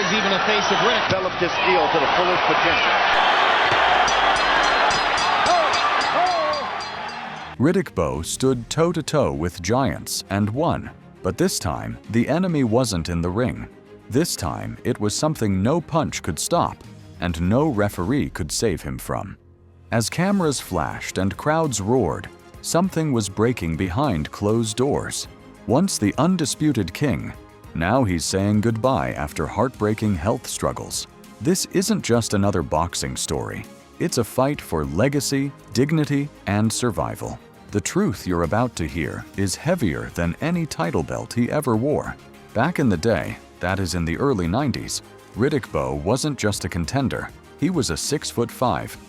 he's even a face of Riddick. Developed this skill to the fullest potential. Riddick Bowe stood toe-to-toe with giants and won. But this time, the enemy wasn't in the ring. This time, it was something no punch could stop, and no referee could save him from. As cameras flashed and crowds roared, something was breaking behind closed doors. Once the undisputed king, now he's saying goodbye after heartbreaking health struggles. This isn't just another boxing story. It's a fight for legacy, dignity, and survival. The truth you're about to hear is heavier than any title belt he ever wore. Back in the day, that is in the early 90s, Riddick Bowe wasn't just a contender. He was a 6'5",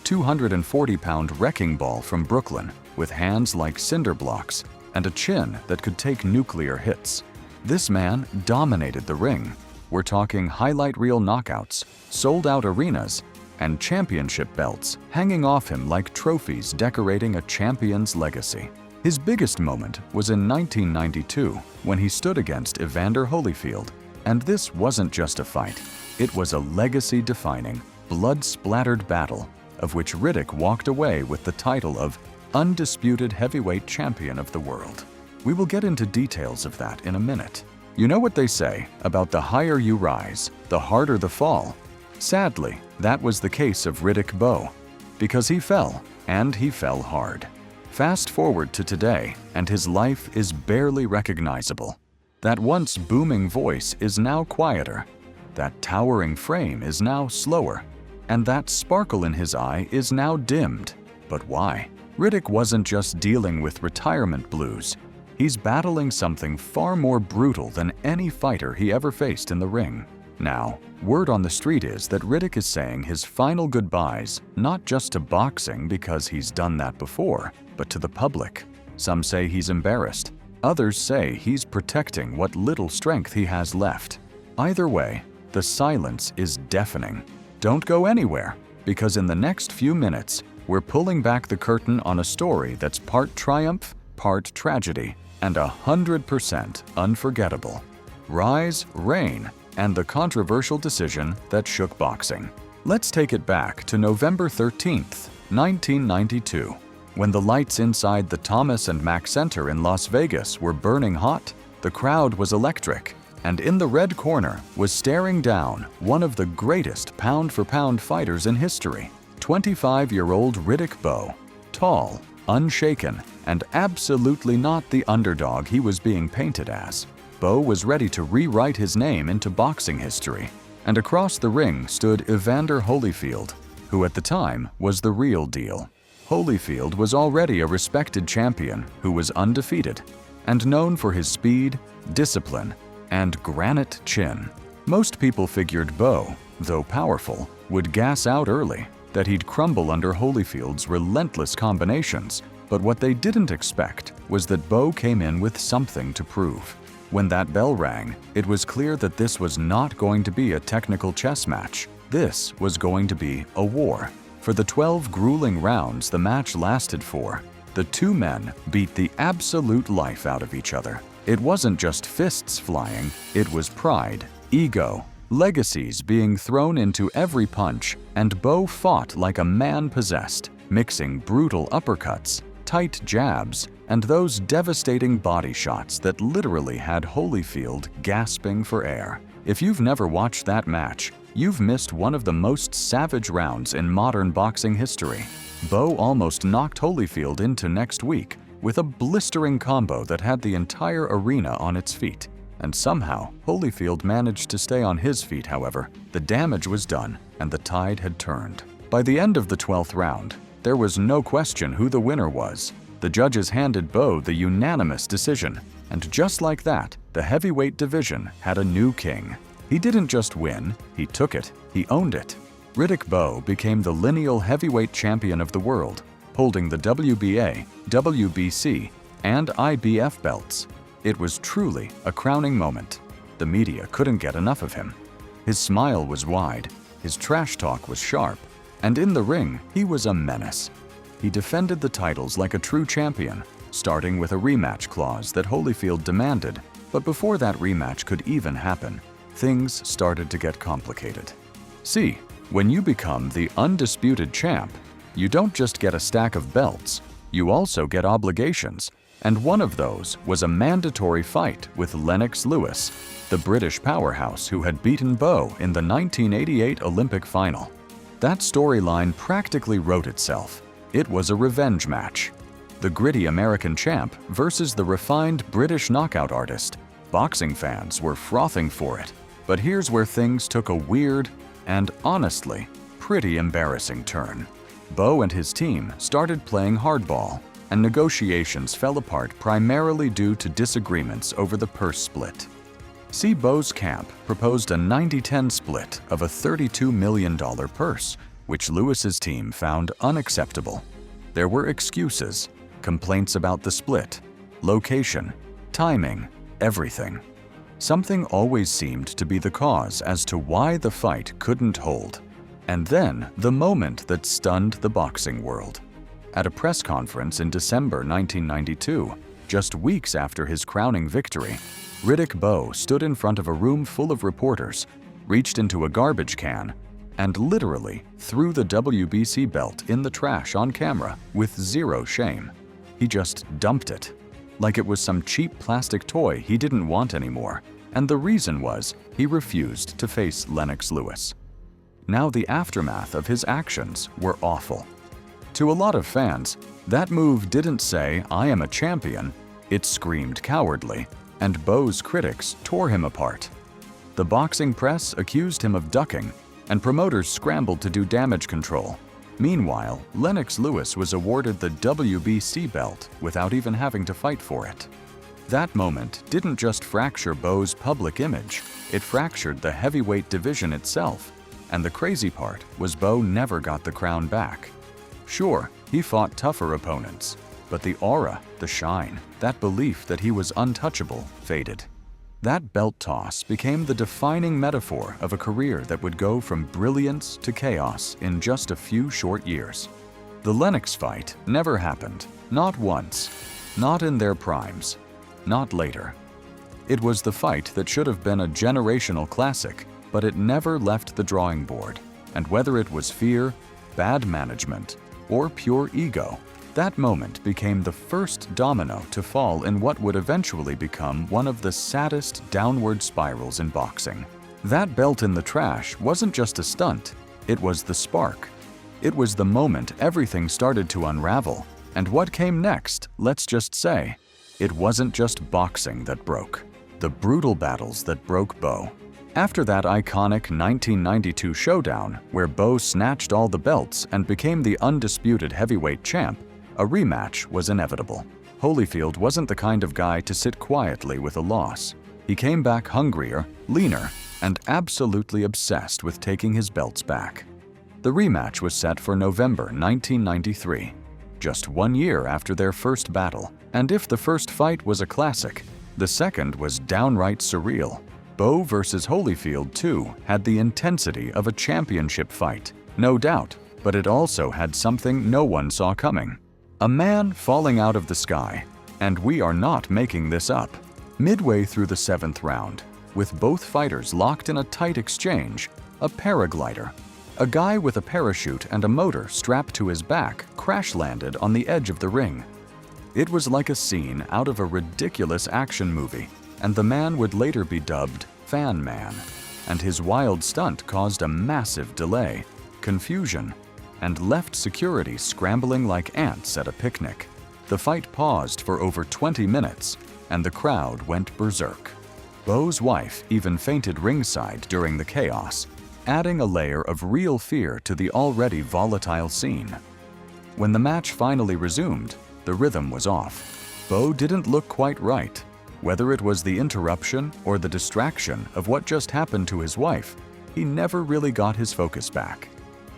240-pound wrecking ball from Brooklyn, with hands like cinder blocks and a chin that could take nuclear hits. This man dominated the ring. We're talking highlight reel knockouts, sold-out arenas, and championship belts hanging off him like trophies decorating a champion's legacy. His biggest moment was in 1992 when he stood against Evander Holyfield. And this wasn't just a fight. It was a legacy-defining, blood-splattered battle of which Riddick walked away with the title of undisputed heavyweight champion of the world. We will get into details of that in a minute. You know what they say about the higher you rise, the harder the fall. Sadly, that was the case of Riddick Bowe, because he fell, and he fell hard. Fast forward to today, and his life is barely recognizable. That once booming voice is now quieter, that towering frame is now slower, and that sparkle in his eye is now dimmed. But why? Riddick wasn't just dealing with retirement blues. He's battling something far more brutal than any fighter he ever faced in the ring. Now, word on the street is that Riddick is saying his final goodbyes not just to boxing because he's done that before, but to the public. Some say he's embarrassed. Others say he's protecting what little strength he has left. Either way, the silence is deafening. Don't go anywhere, because in the next few minutes, we're pulling back the curtain on a story that's part triumph, part tragedy, and 100% unforgettable. Rise, reign, and the controversial decision that shook boxing. Let's take it back to November 13th, 1992. When the lights inside the Thomas and Mack Center in Las Vegas were burning hot, the crowd was electric, and in the red corner was staring down one of the greatest pound-for-pound fighters in history, 25-year-old Riddick Bowe. Tall, unshaken, and absolutely not the underdog he was being painted as. Bowe was ready to rewrite his name into boxing history, and across the ring stood Evander Holyfield, who at the time was the real deal. Holyfield was already a respected champion who was undefeated and known for his speed, discipline, and granite chin. Most people figured Bowe, though powerful, would gas out early, that he'd crumble under Holyfield's relentless combinations, but what they didn't expect was that Bowe came in with something to prove. When that bell rang, it was clear that this was not going to be a technical chess match. This was going to be a war. For the 12 grueling rounds the match lasted for, the two men beat the absolute life out of each other. It wasn't just fists flying, it was pride, ego, legacies being thrown into every punch, and Bowe fought like a man possessed, mixing brutal uppercuts, tight jabs, and those devastating body shots that literally had Holyfield gasping for air. If you've never watched that match, you've missed one of the most savage rounds in modern boxing history. Bowe almost knocked Holyfield into next week with a blistering combo that had the entire arena on its feet. And somehow, Holyfield managed to stay on his feet, however. The damage was done, and the tide had turned. By the end of the 12th round, there was no question who the winner was. The judges handed Bowe the unanimous decision, and just like that, the heavyweight division had a new king. He didn't just win, he took it, he owned it. Riddick Bowe became the lineal heavyweight champion of the world, holding the WBA, WBC, and IBF belts. It was truly a crowning moment. The media couldn't get enough of him. His smile was wide, his trash talk was sharp, and in the ring, he was a menace. He defended the titles like a true champion, starting with a rematch clause that Holyfield demanded. But before that rematch could even happen, things started to get complicated. See, when you become the undisputed champ, you don't just get a stack of belts, you also get obligations, and one of those was a mandatory fight with Lennox Lewis, the British powerhouse who had beaten Bowe in the 1988 Olympic final. That storyline practically wrote itself. It was a revenge match. The gritty American champ versus the refined British knockout artist. Boxing fans were frothing for it. But here's where things took a weird and, honestly, pretty embarrassing turn. Bowe and his team started playing hardball, and negotiations fell apart primarily due to disagreements over the purse split. See, Bowe's camp proposed a 90-10 split of a $32 million purse, which Lewis's team found unacceptable. There were excuses, complaints about the split, location, timing, everything. Something always seemed to be the cause as to why the fight couldn't hold. And then the moment that stunned the boxing world. At a press conference in December 1992, just weeks after his crowning victory, Riddick Bowe stood in front of a room full of reporters, reached into a garbage can, and literally threw the WBC belt in the trash on camera with zero shame. He just dumped it, like it was some cheap plastic toy he didn't want anymore, and the reason was he refused to face Lennox Lewis. Now the aftermath of his actions were awful. To a lot of fans, that move didn't say, "I am a champion," it screamed cowardly, and Bowe's critics tore him apart. The boxing press accused him of ducking, and promoters scrambled to do damage control. Meanwhile, Lennox Lewis was awarded the WBC belt without even having to fight for it. That moment didn't just fracture Bowe's public image, it fractured the heavyweight division itself. And the crazy part was Bowe never got the crown back. Sure, he fought tougher opponents, but the aura, the shine, that belief that he was untouchable faded. That belt toss became the defining metaphor of a career that would go from brilliance to chaos in just a few short years. The Lennox fight never happened, not once, not in their primes, not later. It was the fight that should have been a generational classic, but it never left the drawing board, and whether it was fear, bad management, or pure ego, that moment became the first domino to fall in what would eventually become one of the saddest downward spirals in boxing. That belt in the trash wasn't just a stunt, it was the spark. It was the moment everything started to unravel, and what came next, let's just say, it wasn't just boxing that broke. The brutal battles that broke Bowe. After that iconic 1992 showdown, where Bowe snatched all the belts and became the undisputed heavyweight champ, a rematch was inevitable. Holyfield wasn't the kind of guy to sit quietly with a loss. He came back hungrier, leaner, and absolutely obsessed with taking his belts back. The rematch was set for November 1993, just 1 year after their first battle, and if the first fight was a classic, the second was downright surreal. Bowe versus Holyfield, too, had the intensity of a championship fight, no doubt, but it also had something no one saw coming. A man falling out of the sky, and we are not making this up. Midway through the 7th round, with both fighters locked in a tight exchange, a paraglider, a guy with a parachute and a motor strapped to his back, crash-landed on the edge of the ring. It was like a scene out of a ridiculous action movie, and the man would later be dubbed Fan Man, and his wild stunt caused a massive delay, confusion, and left security scrambling like ants at a picnic. The fight paused for over 20 minutes, and the crowd went berserk. Bowe's wife even fainted ringside during the chaos, adding a layer of real fear to the already volatile scene. When the match finally resumed, the rhythm was off. Bowe didn't look quite right. Whether it was the interruption or the distraction of what just happened to his wife, he never really got his focus back.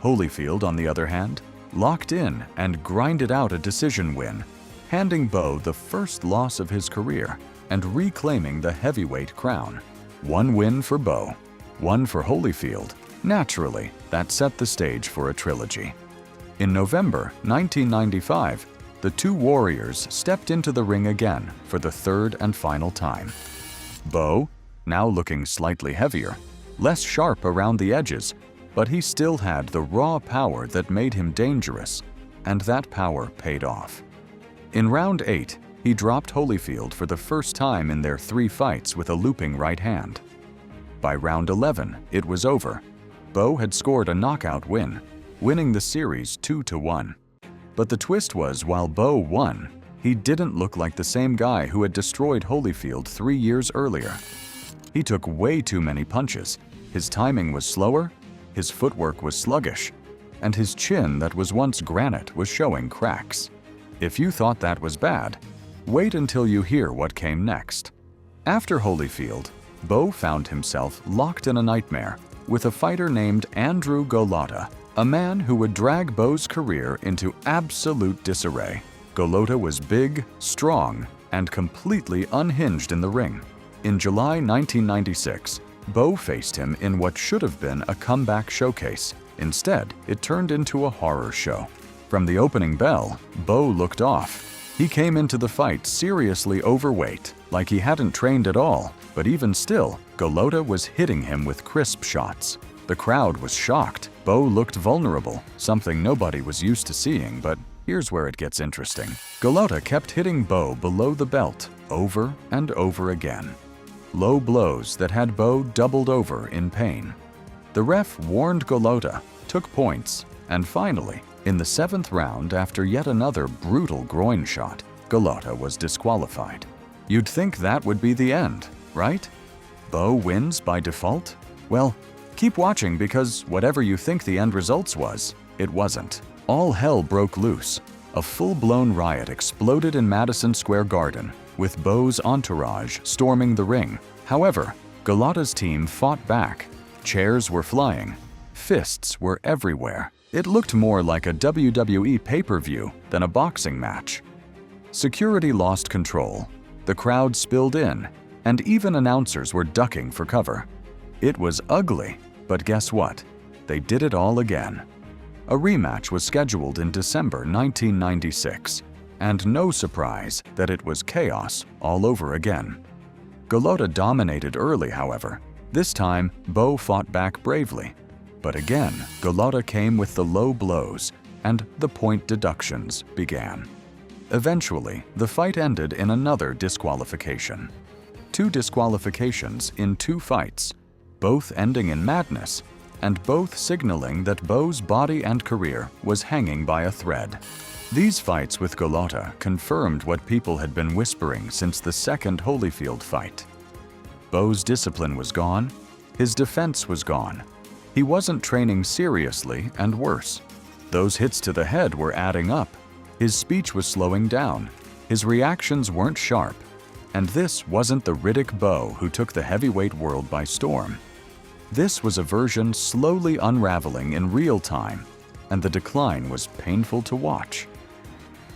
Holyfield, on the other hand, locked in and grinded out a decision win, handing Bowe the first loss of his career and reclaiming the heavyweight crown. One win for Bowe, one for Holyfield. Naturally, that set the stage for a trilogy. In November 1995, the two warriors stepped into the ring again for the third and final time. Bowe, now looking slightly heavier, less sharp around the edges, but he still had the raw power that made him dangerous, and that power paid off. In round 8, he dropped Holyfield for the first time in their 3 fights with a looping right hand. By round 11, it was over. Bowe had scored a knockout win, winning the series 2-1. But the twist was, while Bowe won, he didn't look like the same guy who had destroyed Holyfield 3 years earlier. He took way too many punches, his timing was slower, his footwork was sluggish, and his chin that was once granite was showing cracks. If you thought that was bad, wait until you hear what came next. After Holyfield, Bowe found himself locked in a nightmare with a fighter named Andrew Golota, a man who would drag Bowe's career into absolute disarray. Golota was big, strong, and completely unhinged in the ring. In July 1996, Bowe faced him in what should have been a comeback showcase. Instead, it turned into a horror show. From the opening bell, Bowe looked off. He came into the fight seriously overweight, like he hadn't trained at all, but even still, Golota was hitting him with crisp shots. The crowd was shocked. Bowe looked vulnerable, something nobody was used to seeing, but here's where it gets interesting. Golota kept hitting Bowe below the belt over and over again. Low blows that had Bowe doubled over in pain. The ref warned Golota, took points, and finally, in the 7th round, after yet another brutal groin shot, Golota was disqualified. You'd think that would be the end, right? Bowe wins by default? Well, keep watching, because whatever you think the end results was, it wasn't. All hell broke loose. A full-blown riot exploded in Madison Square Garden, with Bowe's entourage storming the ring. However, Golota's team fought back. Chairs were flying. Fists were everywhere. It looked more like a WWE pay-per-view than a boxing match. Security lost control. The crowd spilled in, and even announcers were ducking for cover. It was ugly, but guess what? They did it all again. A rematch was scheduled in December 1996, and no surprise that it was chaos all over again. Golota dominated early, however. This time, Bowe fought back bravely. But again, Golota came with the low blows, and the point deductions began. Eventually, the fight ended in another disqualification. 2 disqualifications in 2 fights, both ending in madness, and both signaling that Bowe's body and career was hanging by a thread. These fights with Golota confirmed what people had been whispering since the second Holyfield fight. Bowe's discipline was gone, his defense was gone. He wasn't training seriously, and worse, those hits to the head were adding up. His speech was slowing down, his reactions weren't sharp, and this wasn't the Riddick Bowe who took the heavyweight world by storm. This was a version slowly unraveling in real time, and the decline was painful to watch.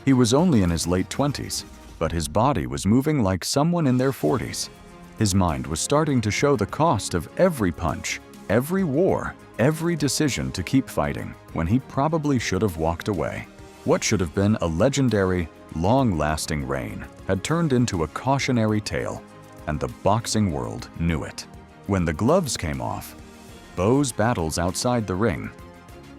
He was only in his late 20s, but his body was moving like someone in their 40s. His mind was starting to show the cost of every punch, every war, every decision to keep fighting, when he probably should have walked away. What should have been a legendary, long-lasting reign had turned into a cautionary tale, and the boxing world knew it. When the gloves came off, Bowe's battles outside the ring.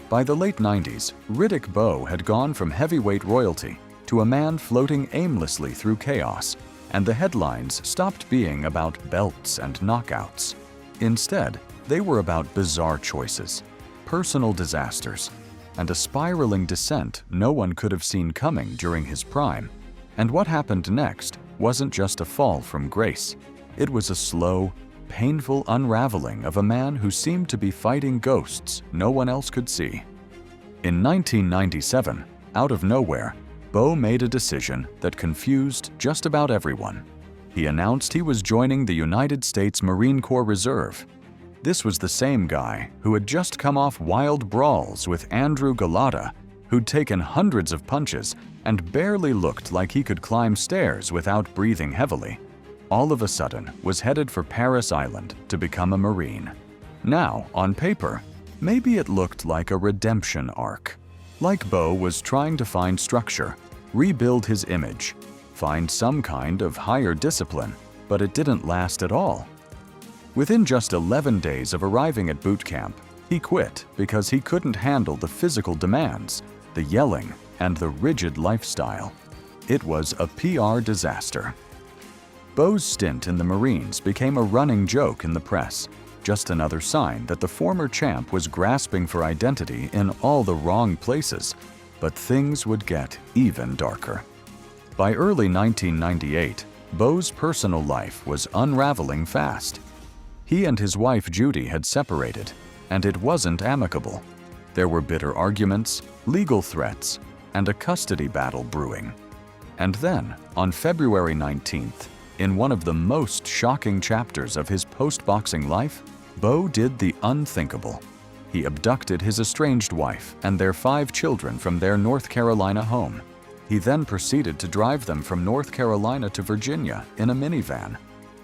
By the late 90s, Riddick Bowe had gone from heavyweight royalty to a man floating aimlessly through chaos, and the headlines stopped being about belts and knockouts. Instead, they were about bizarre choices, personal disasters, and a spiraling descent no one could have seen coming during his prime. And what happened next wasn't just a fall from grace. It was a slow, painful unraveling of a man who seemed to be fighting ghosts no one else could see. In 1997, out of nowhere, Bowe made a decision that confused just about everyone. He announced he was joining the United States Marine Corps Reserve. This was the same guy who had just come off wild brawls with Andrew Golota, who'd taken hundreds of punches and barely looked like he could climb stairs without breathing heavily. All of a sudden was headed for Paris Island to become a Marine. Now, on paper, maybe it looked like a redemption arc. Like Bowe was trying to find structure, rebuild his image, find some kind of higher discipline, but it didn't last at all. Within just 11 days of arriving at boot camp, he quit because he couldn't handle the physical demands, the yelling, and the rigid lifestyle. It was a PR disaster. Bowe's stint in the Marines became a running joke in the press, just another sign that the former champ was grasping for identity in all the wrong places. But things would get even darker. By early 1998, Bowe's personal life was unraveling fast. He and his wife Judy had separated, and it wasn't amicable. There were bitter arguments, legal threats, and a custody battle brewing. And then, on February 19th, in one of the most shocking chapters of his post-boxing life, Bowe did the unthinkable. He abducted his estranged wife and their 5 children from their North Carolina home. He then proceeded to drive them from North Carolina to Virginia in a minivan,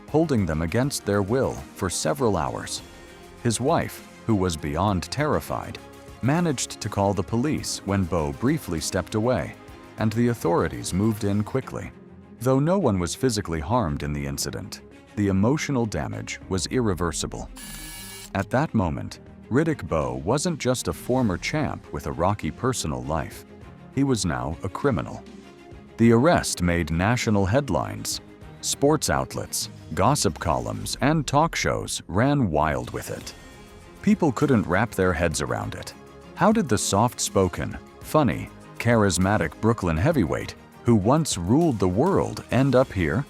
holding them against their will for several hours. His wife, who was beyond terrified, managed to call the police when Bowe briefly stepped away, and the authorities moved in quickly. Though no one was physically harmed in the incident, the emotional damage was irreversible. At that moment, Riddick Bowe wasn't just a former champ with a rocky personal life. He was now a criminal. The arrest made national headlines. Sports outlets, gossip columns, and talk shows ran wild with it. People couldn't wrap their heads around it. How did the soft-spoken, funny, charismatic Brooklyn heavyweight who once ruled the world end up here?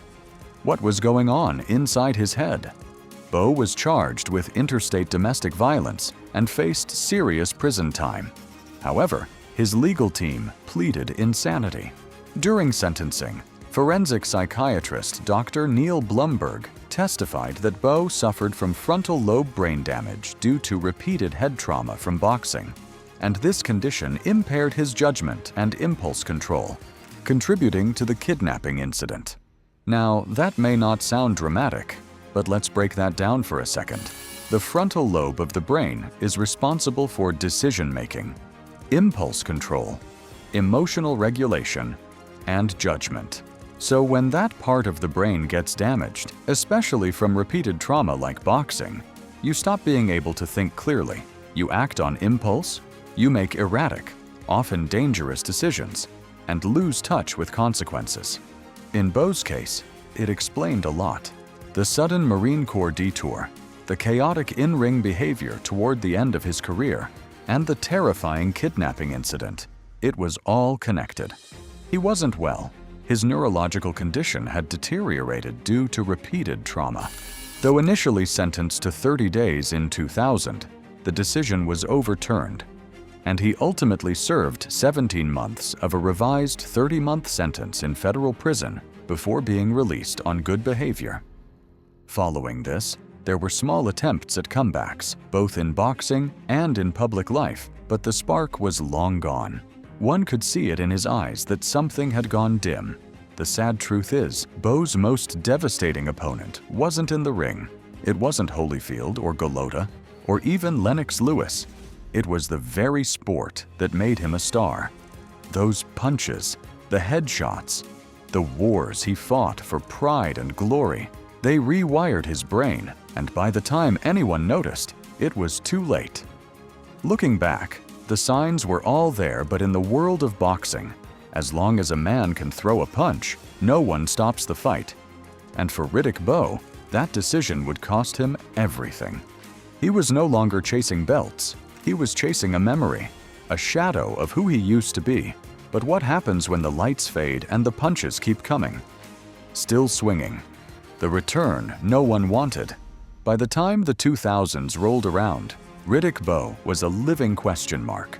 What was going on inside his head? Bowe was charged with interstate domestic violence and faced serious prison time. However, his legal team pleaded insanity. During sentencing, forensic psychiatrist Dr. Neil Blumberg testified that Bowe suffered from frontal lobe brain damage due to repeated head trauma from boxing, and this condition impaired his judgment and impulse control, contributing to the kidnapping incident. Now, that may not sound dramatic, but let's break that down for a second. The frontal lobe of the brain is responsible for decision-making, impulse control, emotional regulation, and judgment. So when that part of the brain gets damaged, especially from repeated trauma like boxing, you stop being able to think clearly. You act on impulse, you make erratic, often dangerous decisions, and lose touch with consequences. In Bowe's case, it explained a lot. The sudden Marine Corps detour, the chaotic in-ring behavior toward the end of his career, and the terrifying kidnapping incident. It was all connected. He wasn't well. His neurological condition had deteriorated due to repeated trauma. Though initially sentenced to 30 days in 2000, the decision was overturned, and he ultimately served 17 months of a revised 30-month sentence in federal prison before being released on good behavior. Following this, there were small attempts at comebacks, both in boxing and in public life, but the spark was long gone. One could see it in his eyes that something had gone dim. The sad truth is, Bowe's most devastating opponent wasn't in the ring. It wasn't Holyfield or Golota, or even Lennox Lewis. It was the very sport that made him a star. Those punches, the headshots, the wars he fought for pride and glory, they rewired his brain, and by the time anyone noticed, it was too late. Looking back, the signs were all there, but in the world of boxing, as long as a man can throw a punch, no one stops the fight. And for Riddick Bowe, that decision would cost him everything. He was no longer chasing belts. He was chasing a memory, a shadow of who he used to be. But what happens when the lights fade and the punches keep coming? Still swinging. The return no one wanted. By the time the 2000s rolled around, Riddick Bowe was a living question mark.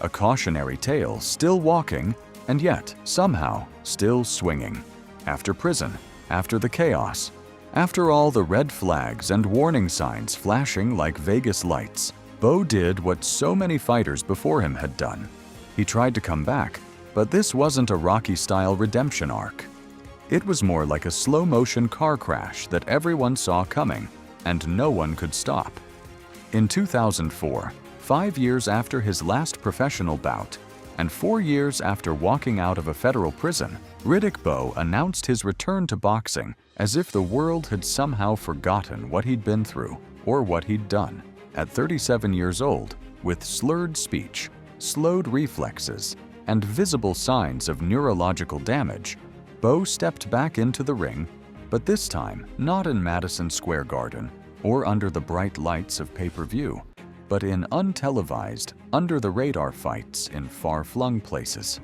A cautionary tale, still walking, and yet, somehow, still swinging. After prison, after the chaos, after all the red flags and warning signs flashing like Vegas lights, Bowe did what so many fighters before him had done. He tried to come back, but this wasn't a Rocky-style redemption arc. It was more like a slow-motion car crash that everyone saw coming, and no one could stop. In 2004, 5 years after his last professional bout, and 4 years after walking out of a federal prison, Riddick Bowe announced his return to boxing as if the world had somehow forgotten what he'd been through or what he'd done. At 37 years old, with slurred speech, slowed reflexes, and visible signs of neurological damage, Bowe stepped back into the ring, but this time not in Madison Square Garden or under the bright lights of pay-per-view, but in untelevised, under-the-radar fights in far-flung places.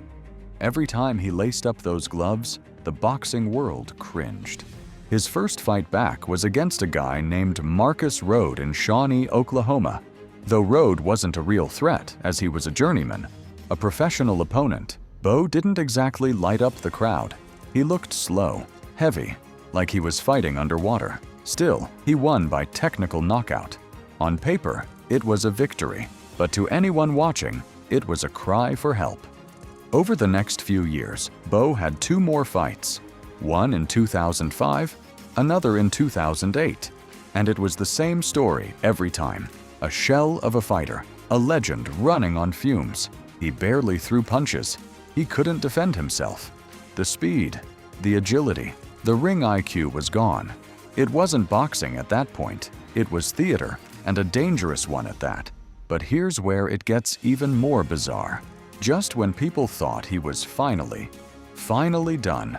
Every time he laced up those gloves, the boxing world cringed. His first fight back was against a guy named Marcus Rode in Shawnee, Oklahoma. Though Rode wasn't a real threat, as he was a journeyman, a professional opponent, Bowe didn't exactly light up the crowd. He looked slow, heavy, like he was fighting underwater. Still, he won by technical knockout. On paper, it was a victory, but to anyone watching, it was a cry for help. Over the next few years, Bowe had 2 more fights, one in 2005, another in 2008, and it was the same story every time. A shell of a fighter, a legend running on fumes. He barely threw punches. He couldn't defend himself. The speed, the agility, the ring IQ was gone. It wasn't boxing at that point. It was theater, and a dangerous one at that. But here's where it gets even more bizarre. Just when people thought he was finally done,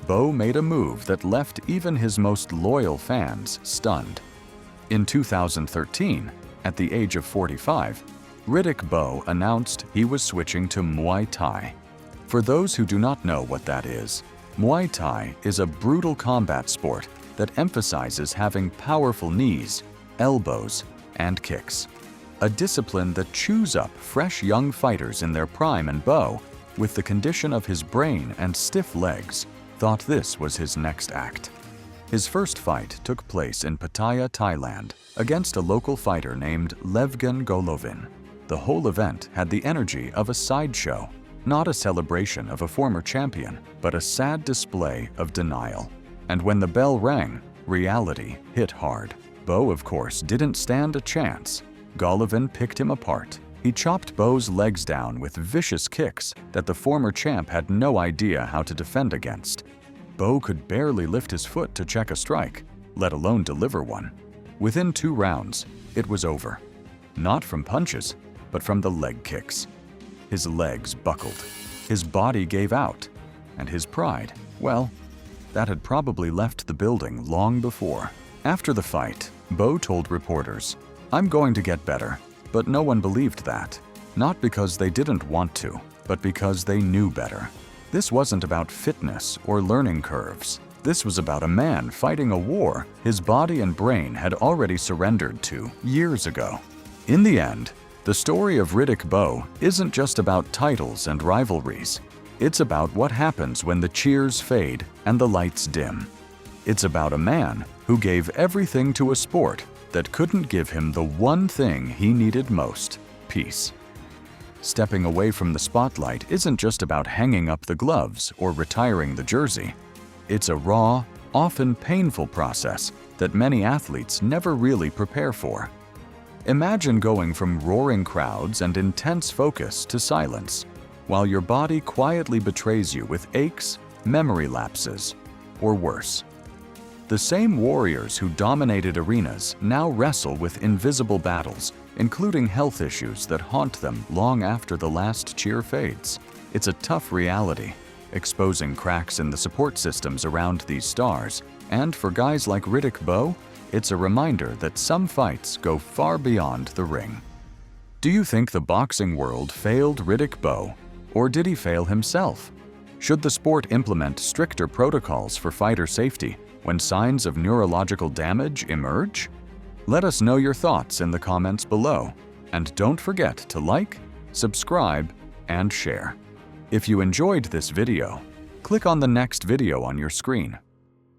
Bowe made a move that left even his most loyal fans stunned. In 2013, at the age of 45, Riddick Bowe announced he was switching to Muay Thai. For those who do not know what that is, Muay Thai is a brutal combat sport that emphasizes having powerful knees, elbows, and kicks. A discipline that chews up fresh young fighters in their prime, and Bowe, with the condition of his brain and stiff legs, thought this was his next act. His first fight took place in Pattaya, Thailand, against a local fighter named Levgen Golovin. The whole event had the energy of a sideshow, not a celebration of a former champion, but a sad display of denial. And when the bell rang, reality hit hard. Bowe, of course, didn't stand a chance. Golovin picked him apart. He chopped Bowe's legs down with vicious kicks that the former champ had no idea how to defend against. Bowe could barely lift his foot to check a strike, let alone deliver one. Within 2 rounds, it was over. Not from punches, but from the leg kicks. His legs buckled, his body gave out, and his pride, well, that had probably left the building long before. After the fight, Bowe told reporters, "I'm going to get better." But no one believed that. Not because they didn't want to, but because they knew better. This wasn't about fitness or learning curves. This was about a man fighting a war his body and brain had already surrendered to years ago. In the end, the story of Riddick Bowe isn't just about titles and rivalries. It's about what happens when the cheers fade and the lights dim. It's about a man who gave everything to a sport that couldn't give him the one thing he needed most: peace. Stepping away from the spotlight isn't just about hanging up the gloves or retiring the jersey. It's a raw, often painful process that many athletes never really prepare for. Imagine going from roaring crowds and intense focus to silence, while your body quietly betrays you with aches, memory lapses, or worse. The same warriors who dominated arenas now wrestle with invisible battles, including health issues that haunt them long after the last cheer fades. It's a tough reality, exposing cracks in the support systems around these stars, and for guys like Riddick Bowe, it's a reminder that some fights go far beyond the ring. Do you think the boxing world failed Riddick Bowe, or did he fail himself? Should the sport implement stricter protocols for fighter safety when signs of neurological damage emerge? Let us know your thoughts in the comments below, and don't forget to like, subscribe, and share. If you enjoyed this video, click on the next video on your screen.